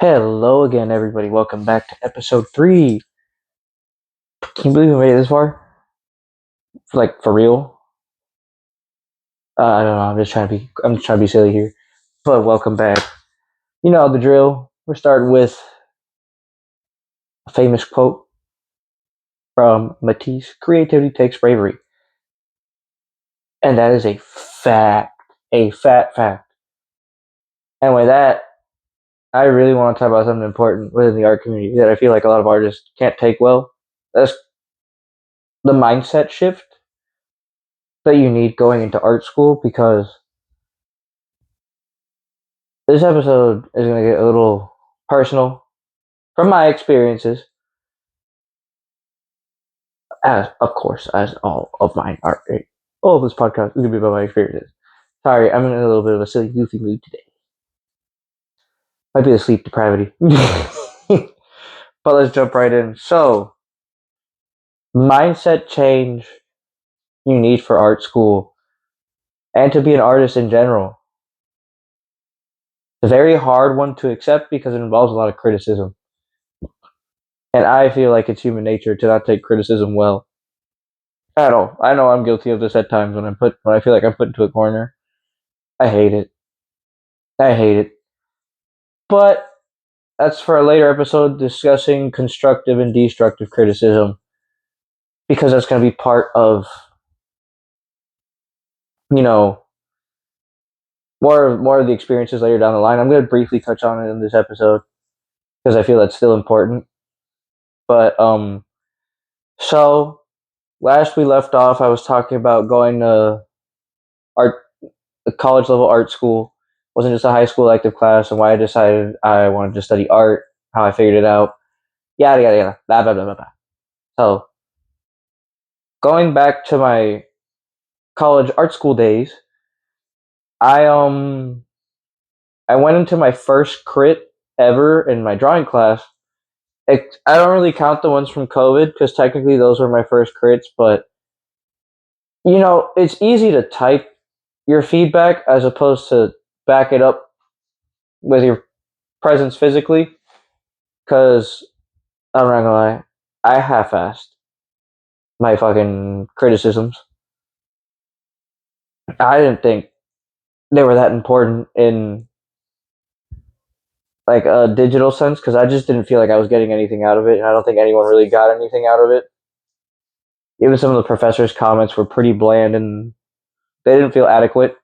Hello again, everybody. Welcome back to episode 3. Can you believe we made it this far? Like, for real? I don't know. I'm just trying to be silly here. But welcome back. You know the drill. We're starting with a famous quote from Matisse: "Creativity takes bravery." And that is a fact. A fat fact. And with that, I really want to talk about something important within the art community that I feel like a lot of artists can't take well. That's the mindset shift that you need going into art school, because this episode is going to get a little personal from my experiences, as of course, as all of mine are. All of this podcast is going to be about my experiences. Sorry, I'm in a little bit of a silly, goofy mood today. Might be the sleep depravity. But let's jump right in. So, mindset change you need for art school and to be an artist in general. It's a very hard one to accept because it involves a lot of criticism. And I feel like it's human nature to not take criticism well at all. I know I'm guilty of this at times when I feel like I'm put into a corner. I hate it. I hate it. But that's for a later episode discussing constructive and destructive criticism, because that's going to be part of, you know, more of the experiences later down the line. I'm going to briefly touch on it in this episode because I feel that's still important. But so last we left off, I was talking about going to art, a college level art school. It wasn't just a high school elective class, and why I decided I wanted to study art, how I figured it out, yada yada yada, blah blah blah blah blah. So going back to my college art school days, I I went into my first crit ever in my drawing class. I don't really count the ones from COVID because technically those were my first crits, but it's easy to type your feedback as opposed to back it up with your presence physically. Because I'm not gonna lie, I half-assed my fucking criticisms. I didn't think they were that important in like a digital sense because I just didn't feel like I was getting anything out of it, and I don't think anyone really got anything out of it. Even some of the professors' comments were pretty bland and they didn't feel adequate.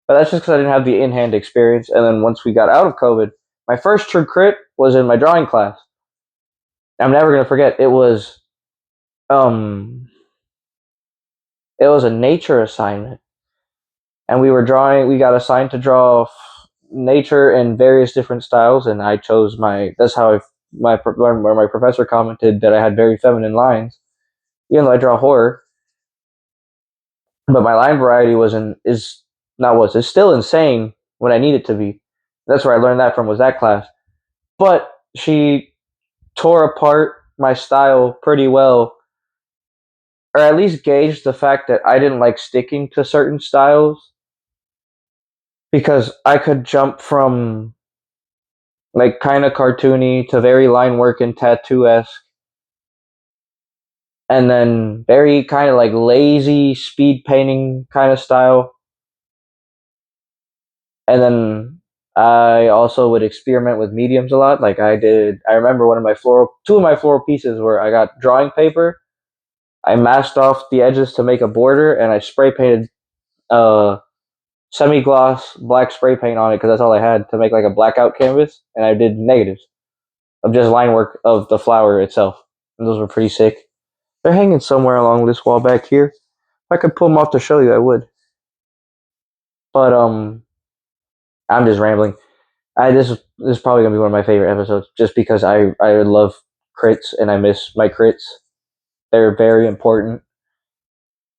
But that's just because I didn't have the in-hand experience. And then once we got out of COVID, my first true crit was in my drawing class. I'm never gonna forget. Um it was a nature assignment, and we were drawing. We got assigned to draw nature in various different styles, and I chose my. That's how where my professor commented that I had very feminine lines, even though I draw horror. But my line variety wasn't is not was is still insane when I need it to be. That's where I learned that from, was that class. But she tore apart my style pretty well, or at least gauged the fact that I didn't like sticking to certain styles, because I could jump from like kind of cartoony to very line work and tattoo esque, and then very kind of like lazy speed painting kind of style. And then I also would experiment with mediums a lot. Like I did, I remember two of my floral pieces where I got drawing paper, I masked off the edges to make a border, and I spray painted semi gloss black spray paint on it because that's all I had to make like a blackout canvas. And I did negatives of just line work of the flower itself. And those were pretty sick. They're hanging somewhere along this wall back here. If I could pull them off to show you, I would. But I'm just rambling. This is probably gonna be one of my favorite episodes, just because I love crits and I miss my crits. They're very important.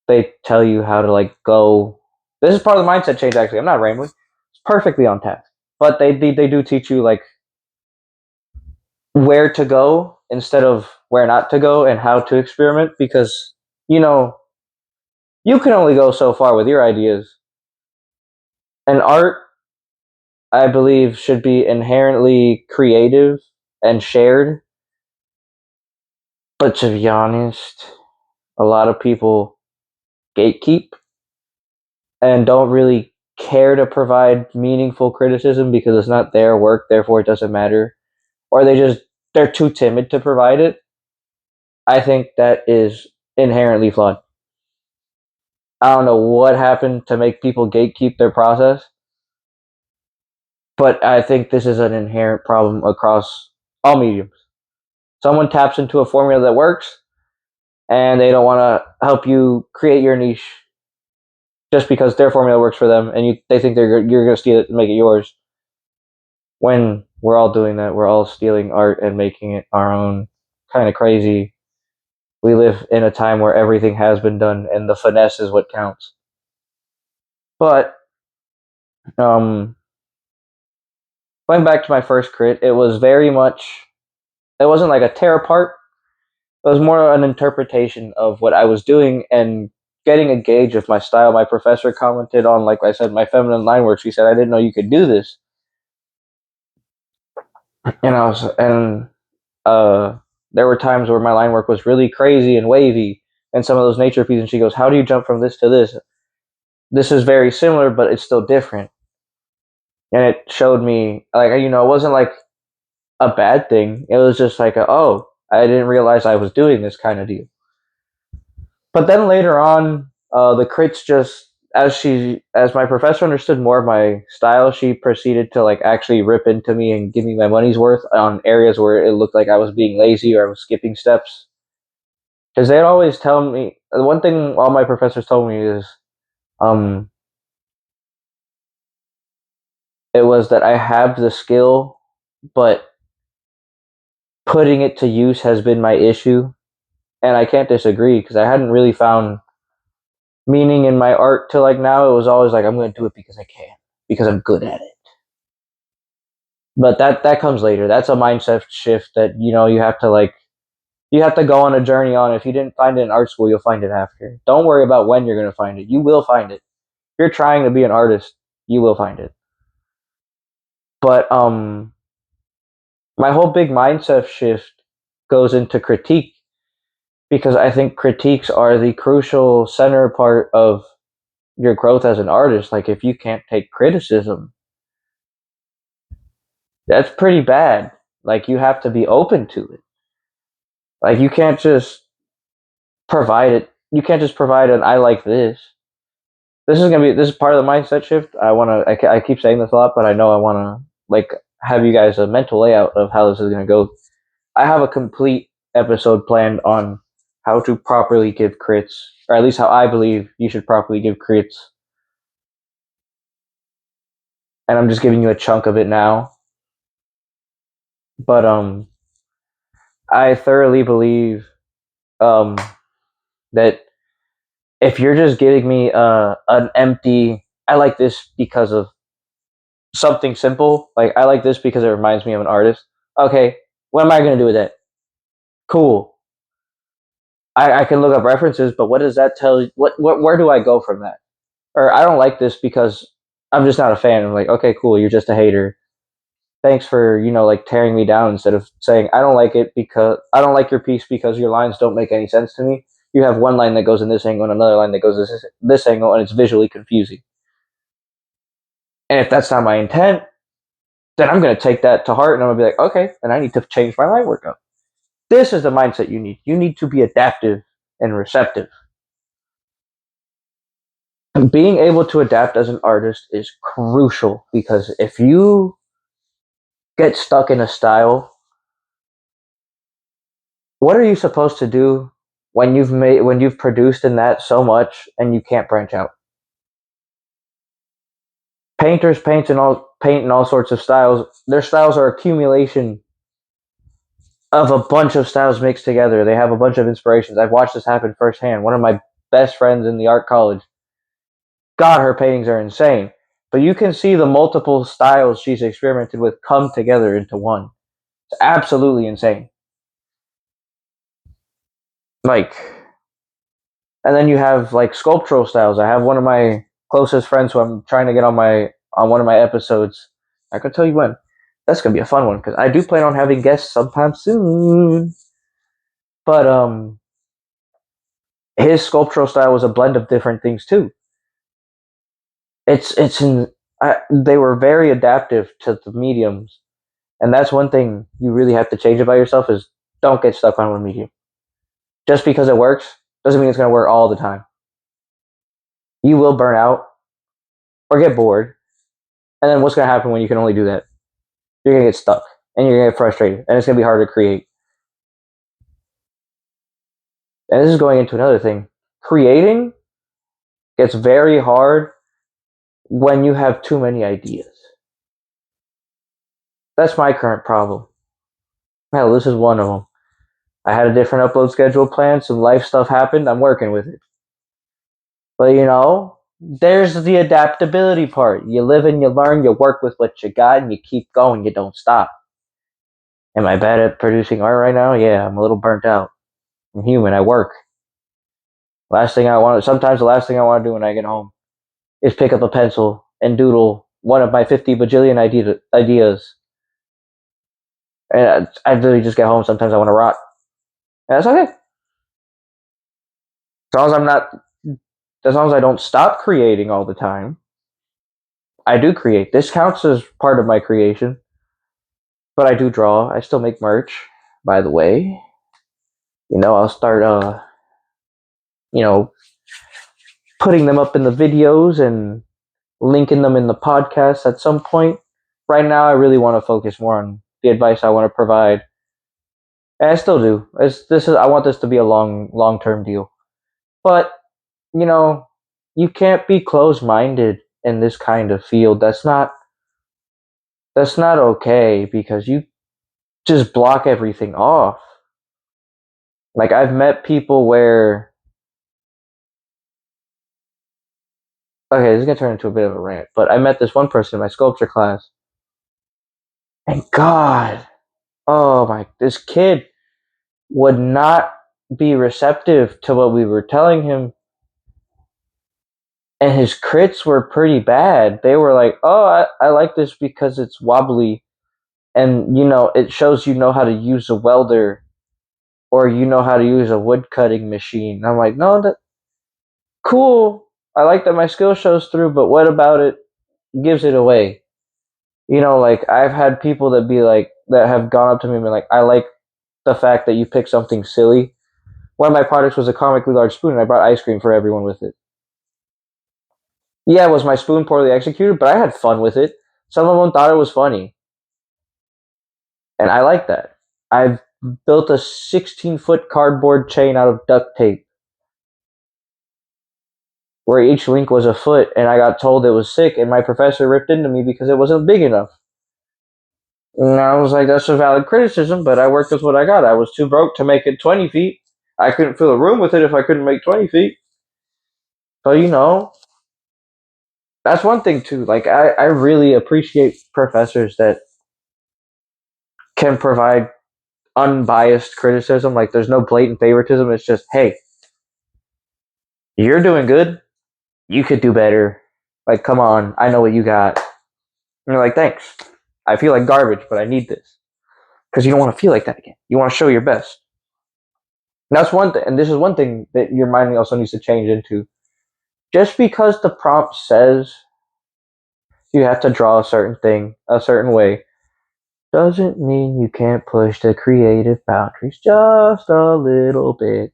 They tell you how to like go. This is part of the mindset change. Actually, I'm not rambling. It's perfectly on task. But they do teach you like where to go instead of where not to go, and how to experiment, because you know you can only go so far with your ideas. And art, I believe should be inherently creative and shared. But to be honest, a lot of people gatekeep and don't really care to provide meaningful criticism because it's not their work, therefore it doesn't matter. Or they're too timid to provide it. I think that is inherently flawed. I don't know what happened to make people gatekeep their process, but I think this is an inherent problem across all mediums. Someone taps into a formula that works, and they don't want to help you create your niche just because their formula works for them, and they think you're going to steal it and make it yours. When we're all doing that, we're all stealing art and making it our own. Kind of crazy. We live in a time where everything has been done, and the finesse is what counts. But um, going back to my first crit, it was very much. It wasn't like a tear apart. It was more an interpretation of what I was doing and getting a gauge of my style. My professor commented on, like I said, my feminine line work. She said, "I didn't know you could do this," and uh, there were times where my line work was really crazy and wavy, and some of those nature pieces. And she goes, "How do you jump from this to this? This is very similar, but it's still different." And it showed me, like, it wasn't like a bad thing. It was just like, oh, I didn't realize I was doing this kind of deal. But then later on, the crits just as my professor understood more of my style, she proceeded to like actually rip into me and give me my money's worth on areas where it looked like I was being lazy or I was skipping steps. Because they'd always tell me, the one thing all my professors told me is, um, it was that I have the skill, but putting it to use has been my issue, and I can't disagree because I hadn't really found meaning in my art till like now. It was always like I'm going to do it because I can, because I'm good at it. But that comes later. That's a mindset shift that you have to go on a journey on. If you didn't find it in art school, you'll find it after. Don't worry about when you're going to find it. You will find it. If you're trying to be an artist, you will find it. But my whole big mindset shift goes into critique because I think critiques are the crucial center part of your growth as an artist. Like if you can't take criticism, that's pretty bad. Like you have to be open to it. Like you can't just provide it. You can't just provide an "I like this." This is part of the mindset shift. I keep saying this a lot, but I know I want to like have you guys a mental layout of how this is gonna go. I have a complete episode planned on how to properly give crits, or at least how I believe you should properly give crits. And I'm just giving you a chunk of it now. But I thoroughly believe um that if you're just giving me an empty "I like this because of something simple," like "I like this because it reminds me of an artist." Okay, what am I gonna do with that? Cool. I can look up references, but what does that tell you? Where do I go from that? Or "I don't like this because I'm just not a fan." I'm like, okay, cool, you're just a hater. Thanks for like tearing me down instead of saying I don't like it because I don't like your piece because your lines don't make any sense to me. You have one line that goes in this angle and another line that goes this angle, and it's visually confusing. And if that's not my intent, then I'm going to take that to heart and I'm going to be like, okay, then I need to change my line work up. This is the mindset you need. You need to be adaptive and receptive. And being able to adapt as an artist is crucial because if you get stuck in a style, what are you supposed to do when you've produced in that so much and you can't branch out? Painters paint in all sorts of styles. Their styles are accumulation of a bunch of styles mixed together. They have a bunch of inspirations. I've watched this happen firsthand. One of my best friends in the art college, God, her paintings are insane. But you can see the multiple styles she's experimented with come together into one. It's absolutely insane. Like, and then you have like sculptural styles. I have one of my closest friends who I'm trying to get on one of my episodes. I can tell you when. That's gonna be a fun one because I do plan on having guests sometime soon. But his sculptural style was a blend of different things too. It's in they were very adaptive to the mediums, and that's one thing you really have to change about yourself is don't get stuck on one medium. Just because it works doesn't mean it's gonna work all the time. You will burn out or get bored, and then what's gonna happen when you can only do that? You're gonna get stuck and you're gonna get frustrated, and it's gonna be hard to create. And this is going into another thing. Creating gets very hard when you have too many ideas. That's my current problem. Hell, this is one of them. I had a different upload schedule planned, some life stuff happened, I'm working with it. But there's the adaptability part. You live and you learn, you work with what you got, and you keep going, you don't stop. Am I bad at producing art right now? Yeah, I'm a little burnt out. I'm human, I work. Sometimes the last thing I want to do when I get home is pick up a pencil and doodle one of my 50 bajillion ideas. And I literally just get home. Sometimes I want to rot. And that's okay. As long as I don't stop creating all the time, I do create. This counts as part of my creation. But I do draw. I still make merch, by the way. I'll start, you know, putting them up in the videos and linking them in the podcast at some point. Right now, I really want to focus more on the advice I want to provide, and I still do. I want this to be a long term deal, but you know, you can't be closed minded in this kind of field. That's not okay because you just block everything off. Like I've met people where okay, this is gonna turn into a bit of a rant, but I met this one person in my sculpture class, and God, oh my, this kid would not be receptive to what we were telling him, and his crits were pretty bad. They were like, "Oh, I like this because it's wobbly, and it shows you know how to use a welder, or you know how to use a wood cutting machine." And I'm like, "No, that cool. I like that my skill shows through, but what about it gives it away?" Like I've had people that have gone up to me and been like, "I like the fact that you pick something silly." One of my products was a comically large spoon, and I brought ice cream for everyone with it. Yeah, was my spoon poorly executed? But I had fun with it. Some of them thought it was funny, and I like that. I've built a 16-foot cardboard chain out of duct tape, where each link was a foot, and I got told it was sick, and my professor ripped into me because it wasn't big enough. And I was like, that's a valid criticism, but I worked with what I got. I was too broke to make it 20 feet. I couldn't fill a room with it if I couldn't make 20 feet. But that's one thing too. Like I really appreciate professors that can provide unbiased criticism. Like there's no blatant favoritism. It's just, hey, you're doing good. You could do better. Like, come on, I know what you got. And you're like, thanks. I feel like garbage, but I need this. Because you don't want to feel like that again. You want to show your best. And that's one thing, and this is one thing that your mind also needs to change into. Just because the prompt says you have to draw a certain thing a certain way doesn't mean you can't push the creative boundaries just a little bit.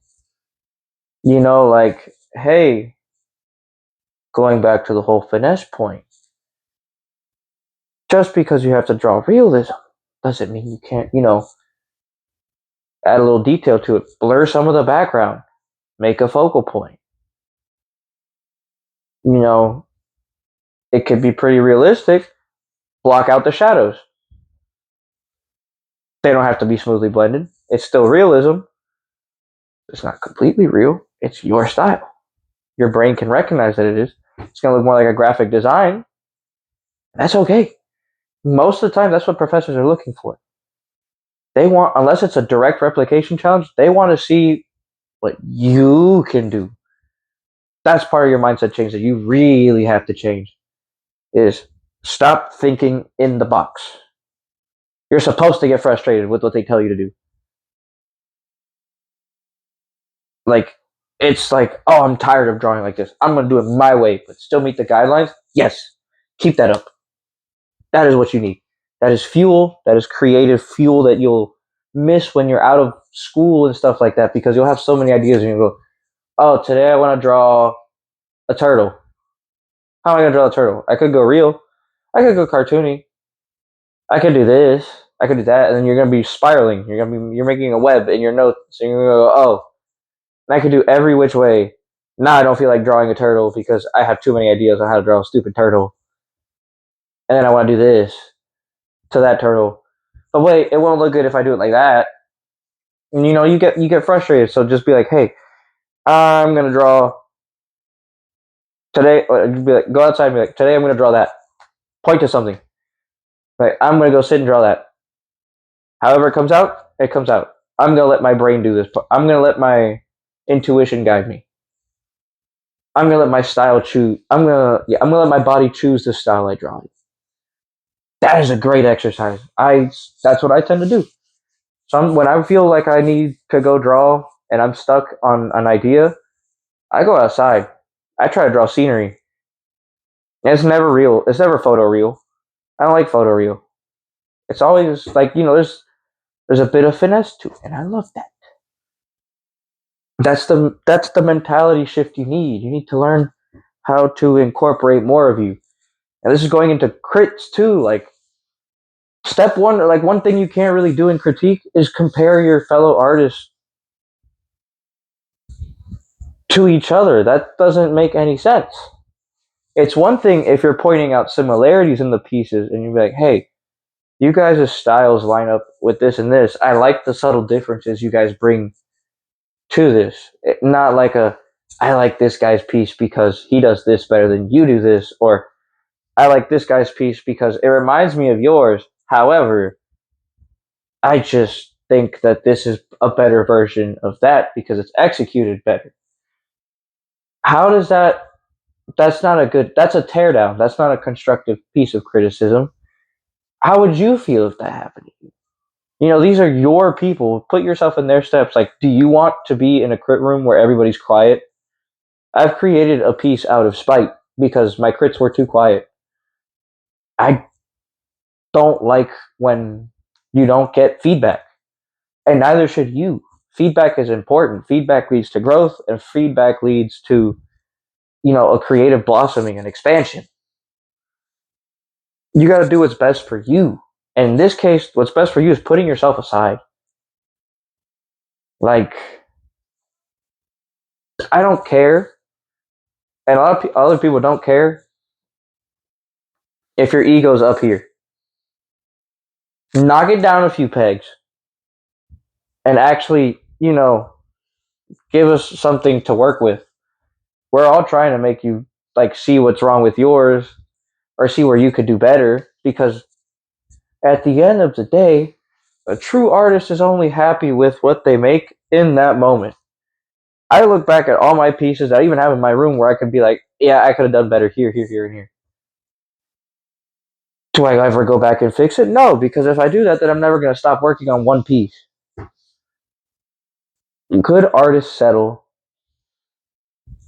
Like, hey, going back to the whole finesse point, just because you have to draw realism doesn't mean you can't, add a little detail to it, blur some of the background, make a focal point. You know, it could be pretty realistic, block out the shadows. They don't have to be smoothly blended. It's still realism. It's not completely real. It's your style. Your brain can recognize that it is. It's going to look more like a graphic design. That's okay. Most of the time, that's what professors are looking for. They want, unless it's a direct replication challenge, they want to see what you can do. That's part of your mindset change that you really have to change. Is Stop thinking in the box. You're supposed to get frustrated with what they tell you to do. Like, it's like, oh, I'm tired of drawing like this. I'm going to do it my way, but still meet the guidelines. Yes, keep that up. That is what you need. That is fuel. That is creative fuel that you'll miss when you're out of school and stuff like that, because you'll have so many ideas and you go, oh, today I want to draw a turtle. How am I going to draw a turtle? I could go real. I could go cartoony. I could do this. I could do that. And then you're going to be spiraling. You're making a web in your notes. So you're going to go, oh, and I could do every which way. Now I don't feel like drawing a turtle because I have too many ideas on how to draw a stupid turtle. And then I want to do this to that turtle. But wait, it won't look good if I do it like that. And you get frustrated. So just be like, hey, I'm gonna draw today. Be like, go outside and be like, today I'm gonna draw that. Point to something. Like, I'm gonna go sit and draw that. However it comes out, it comes out. I'm gonna let my brain do this. I'm gonna let my intuition guide me. I'm gonna let my style choose. I'm gonna let my body choose the style I draw. That is a great exercise. That's what I tend to do. So when I feel like I need to go draw and I'm stuck on an idea, I go outside. I try to draw scenery. And it's never real. It's never photo real. I don't like photo real. It's always like, there's a bit of finesse to it, and I love that. That's the mentality shift you need. You need to learn how to incorporate more of you. And this is going into crits too. Like, step one, like, one thing you can't really do in critique is compare your fellow artists to each other. That doesn't make any sense. It's one thing if you're pointing out similarities in the pieces and you're like, hey, you guys' styles line up with this and this. I like the subtle differences you guys bring to this. Not like I like this guy's piece because he does this better than you do this, or I like this guy's piece because it reminds me of yours. However, I just think that this is a better version of that because it's executed better. How does that? That's not a good. That's a teardown. That's not a constructive piece of criticism. How would you feel if that happened to you? These are your people. Put yourself in their steps. Like, do you want to be in a crit room where everybody's quiet? I've created a piece out of spite because my crits were too quiet. I don't like when you don't get feedback, and neither should you. Feedback is important. Feedback leads to growth, and feedback leads to, a creative blossoming and expansion. You got to do what's best for you. And in this case, what's best for you is putting yourself aside. Like, I don't care, and a lot of other people don't care if your ego's up here. Knock it down a few pegs and actually, give us something to work with. We're all trying to make you, like, see what's wrong with yours or see where you could do better, because at the end of the day, a true artist is only happy with what they make in that moment. I look back at all my pieces that I even have in my room where I could be like, yeah, I could have done better here, here, here, and here. Do I ever go back and fix it? No, because if I do that, then I'm never going to stop working on one piece. Good artists settle,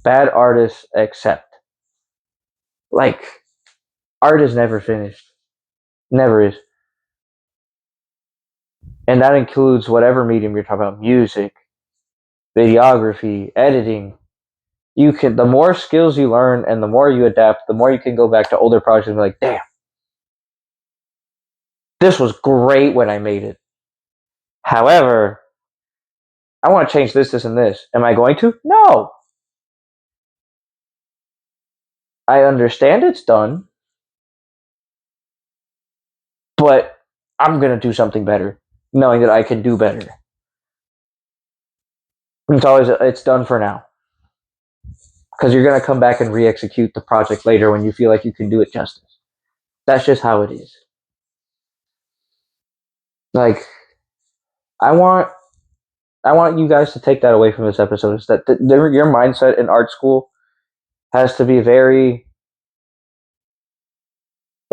bad artists accept. Like, art is never finished. Never is. And that includes whatever medium you're talking about: music, videography, editing. The more skills you learn and the more you adapt, the more you can go back to older projects and be like, damn, this was great when I made it. However, I want to change this, this, and this. Am I going to? No. I understand it's done, but I'm going to do something better, knowing that I can do better. It's done for now. Because you're going to come back and re-execute the project later when you feel like you can do it justice. That's just how it is. Like, I want you guys to take that away from this episode, is that your mindset in art school has to be very,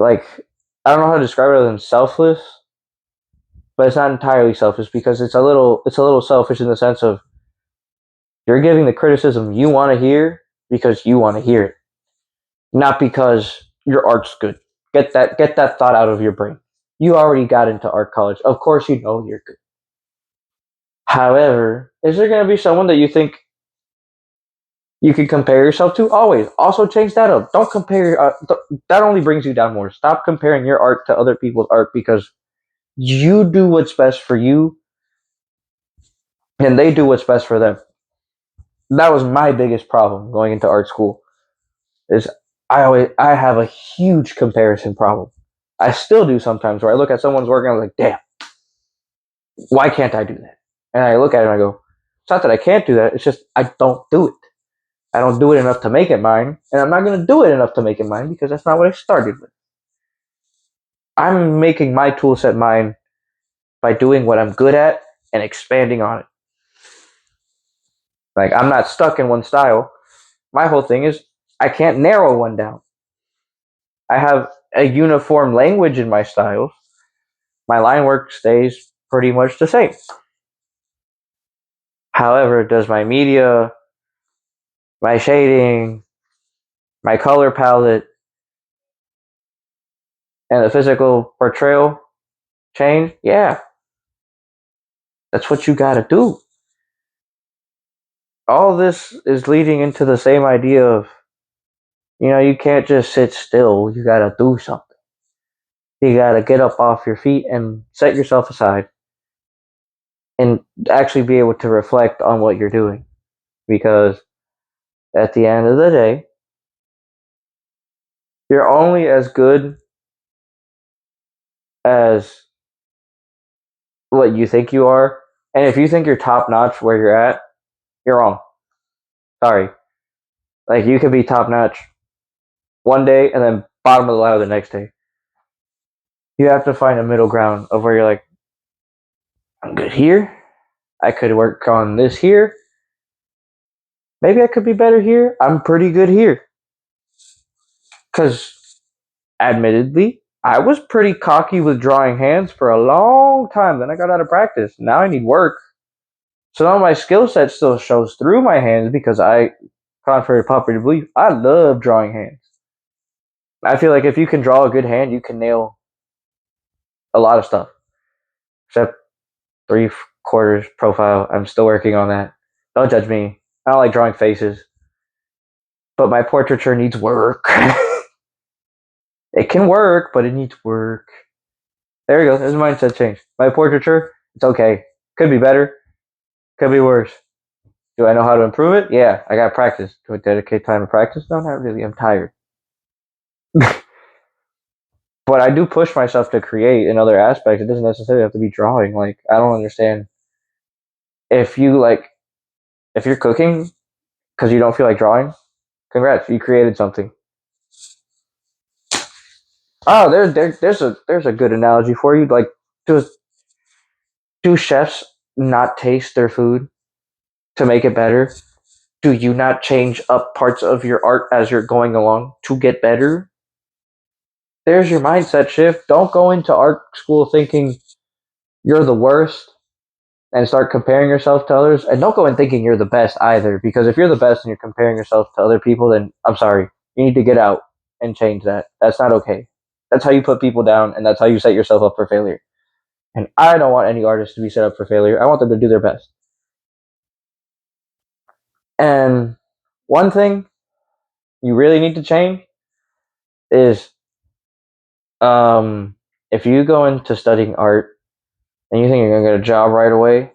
like, I don't know how to describe it other than selfless, but it's not entirely selfish because it's a little selfish in the sense of you're giving the criticism you want to hear because you want to hear it, not because your art's good. Get that thought out of your brain. You already got into art college. Of course you know you're good. However, is there going to be someone that you think you can compare yourself to? Always. Also change that up. Don't compare that only brings you down more. Stop comparing your art to other people's art because you do what's best for you and they do what's best for them. That was my biggest problem going into art school. Is I have a huge comparison problem. I still do sometimes where I look at someone's work and I'm like, damn, why can't I do that? And I look at it and I go, it's not that I can't do that. It's just I don't do it. I don't do it enough to make it mine, and I'm not going to do it enough to make it mine because that's not what I started with. I'm making my tool set mine by doing what I'm good at and expanding on it. Like I'm not stuck in one style. My whole thing is I can't narrow one down. I have a uniform language in my styles. My line work stays pretty much the same. However, does my media, my shading, my color palette, and the physical portrayal change? Yeah, that's what you gotta do. All this is leading into the same idea of, you can't just sit still. You gotta do something. You gotta get up off your feet and set yourself aside and actually be able to reflect on what you're doing. Because at the end of the day, you're only as good as what you think you are. And if you think you're top notch where you're at, you're wrong. Sorry. Like you could be top notch one day and then bottom of the ladder the next day. You have to find a middle ground of where you're like, I'm good here. I could work on this here. Maybe I could be better here. I'm pretty good here. Because, admittedly, I was pretty cocky with drawing hands for a long time. Then I got out of practice. Now I need work. So now my skill set still shows through my hands because contrary to popular belief, I love drawing hands. I feel like if you can draw a good hand, you can nail a lot of stuff. Except three quarters profile. I'm still working on that. Don't judge me. I don't like drawing faces. But my portraiture needs work. It can work, but it needs work. There we go. There's a mindset change. My portraiture, it's okay. Could be better. Could be worse. Do I know how to improve it? Yeah, I got practice. Do I dedicate time to practice? No, not really. I'm tired. But I do push myself to create in other aspects. It doesn't necessarily have to be drawing. Like I don't understand if you like if you're cooking because you don't feel like drawing. Congrats, you created something. Oh, there's a good analogy for you. Like, do do chefs not taste their food to make it better? Do you not change up parts of your art as you're going along to get better? There's your mindset shift. Don't go into art school thinking you're the worst and start comparing yourself to others. And don't go in thinking you're the best either, because if you're the best and you're comparing yourself to other people, then I'm sorry. You need to get out and change that. That's not okay. That's how you put people down, and that's how you set yourself up for failure. And I don't want any artist to be set up for failure. I want them to do their best. And one thing you really need to change is if you go into studying art and you think you're going to get a job right away,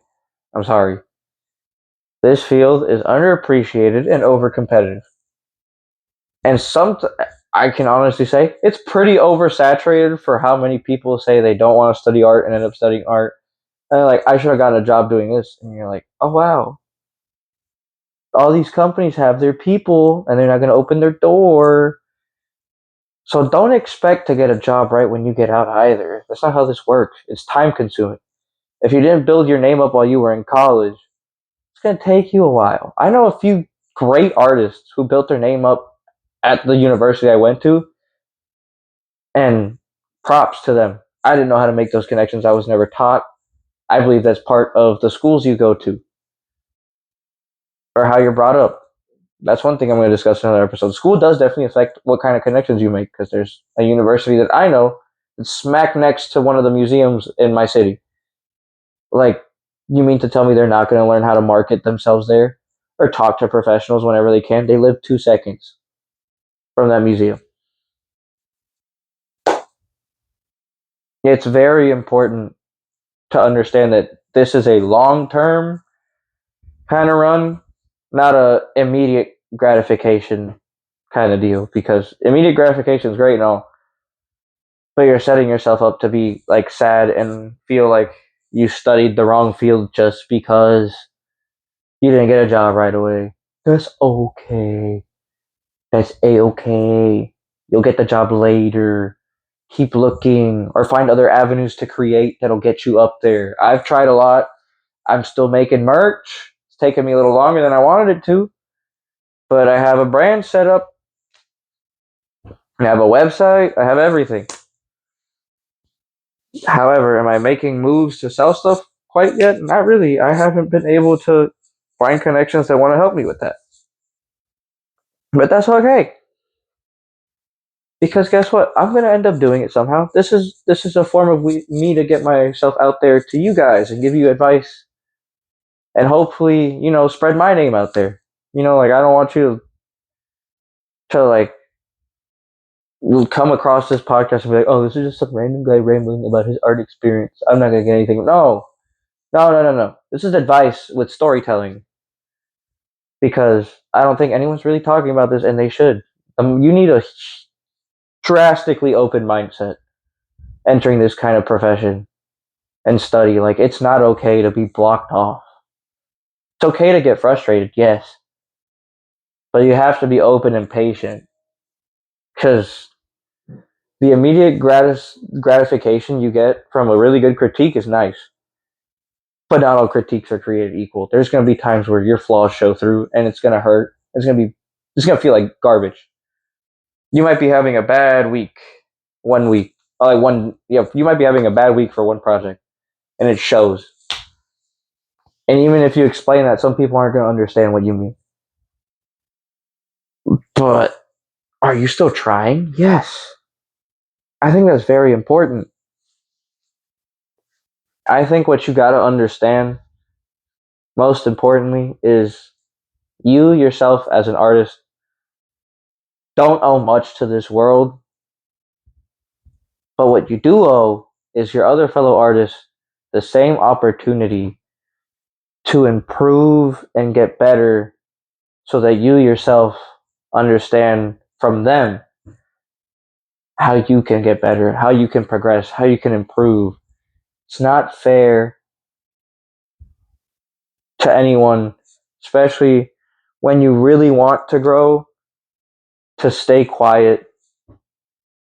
I'm sorry. This field is underappreciated and over competitive. And I can honestly say it's pretty oversaturated for how many people say they don't want to study art and end up studying art. And they're like, I should have gotten a job doing this. And you're like, oh, wow. All these companies have their people and they're not going to open their door. So don't expect to get a job right when you get out either. That's not how this works. It's time consuming. If you didn't build your name up while you were in college, it's going to take you a while. I know a few great artists who built their name up at the university I went to, And props to them. I didn't know how to make those connections. I was never taught. I believe that's part of the schools you go to or how you're brought up. That's one thing I'm going to discuss in another episode. School does definitely affect what kind of connections you make because there's a university that I know that's smack next to one of the museums in my city. Like, you mean to tell me they're not going to learn how to market themselves there or talk to professionals whenever they can? They live 2 seconds from that museum. It's very important to understand that this is a long term kind of run, not a immediate gratification kind of deal. Because immediate gratification is great and all, but you're setting yourself up to be like sad and feel like you studied the wrong field just because you didn't get a job right away. That's okay. That's a okay. You'll get the job later. Keep looking or find other avenues to create that'll get you up there. I've tried a lot. I'm still making merch. It's taken me a little longer than I wanted it to, but I have a brand set up. I have a website. I have everything. However, am I making moves to sell stuff quite yet? Not really. I haven't been able to find connections that want to help me with that. But that's okay. Because guess what? I'm gonna end up doing it somehow. This is a form of me to get myself out there to you guys and give you advice, and hopefully, spread my name out there. Like I don't want you to like come across this podcast and be like, oh, this is just some random guy rambling about his art experience. I'm not gonna get anything. No, no, no, no, no. This is advice with storytelling because I don't think anyone's really talking about this, and they should. You need a drastically open mindset entering this kind of profession and study. Like, it's not okay to be blocked off. It's okay to get frustrated, yes, but you have to be open and patient because the immediate gratification you get from a really good critique is nice, but not all critiques are created equal. There's going to be times where your flaws show through, and it's going to hurt. It's going to feel like garbage. You might be having a bad week, 1 week, like one. Yeah, you might be having a bad week for one project, and it shows. And even if you explain that, some people aren't going to understand what you mean. But are you still trying? Yes. I think that's very important. I think what you got to understand, most importantly, is you yourself as an artist don't owe much to this world. But what you do owe is your other fellow artists the same opportunity to improve and get better so that you yourself understand from them how you can get better, how you can progress, how you can improve. It's not fair to anyone, especially when you really want to grow, to stay quiet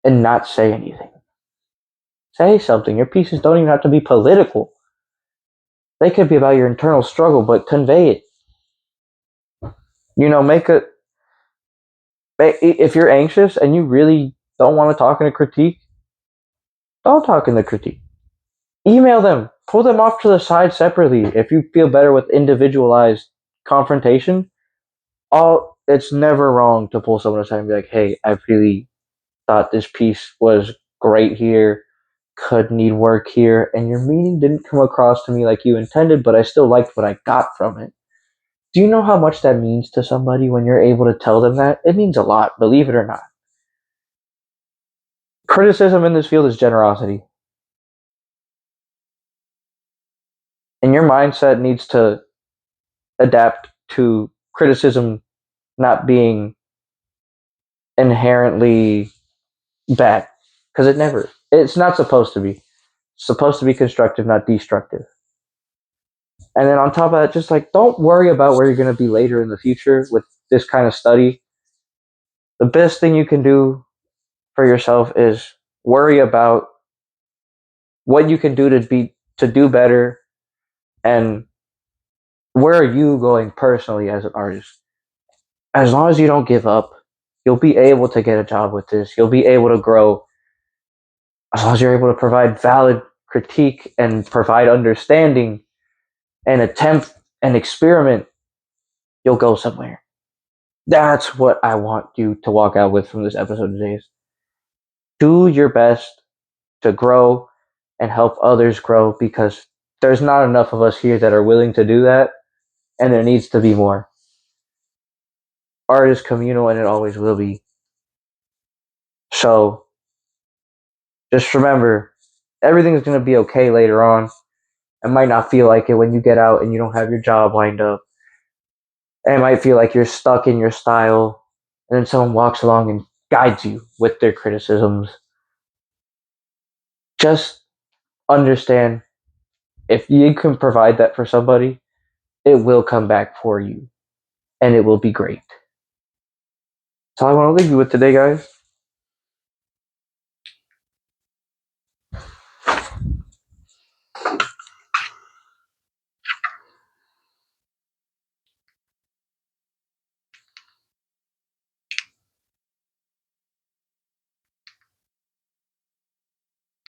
and not say anything. Say something. Your pieces don't even have to be political. They could be about your internal struggle, but convey it. Make it. If you're anxious and you really don't want to talk in a critique, don't talk in the critique. Email them. Pull them off to the side separately. If you feel better with individualized confrontation, it's never wrong to pull someone aside and be like, hey, I really thought this piece was great here, could need work here, and your meaning didn't come across to me like you intended, but I still liked what I got from it. Do you know how much that means to somebody when you're able to tell them that? It means a lot, believe it or not. Criticism in this field is generosity. And your mindset needs to adapt to criticism not being inherently bad. Because it's not supposed to be. It's supposed to be constructive, not destructive. And then on top of that, just like don't worry about where you're going to be later in the future with this kind of study. The best thing you can do for yourself is worry about what you can do to do better and where are you going personally as an artist. As long as you don't give up, you'll be able to get a job with this. You'll be able to grow. as long as you're able to provide valid critique and provide understanding and attempt and experiment, you'll go somewhere. That's what I want you to walk out with from this episode today. Do your best to grow and help others grow, because there's not enough of us here that are willing to do that, and there needs to be more. Art is communal and it always will be. So just remember, everything's going to be okay later on. It might not feel like it when you get out and you don't have your job lined up. And it might feel like you're stuck in your style, and then someone walks along and guides you with their criticisms. Just understand, if you can provide that for somebody, it will come back for you and it will be great. That's all I want to leave you with today, guys.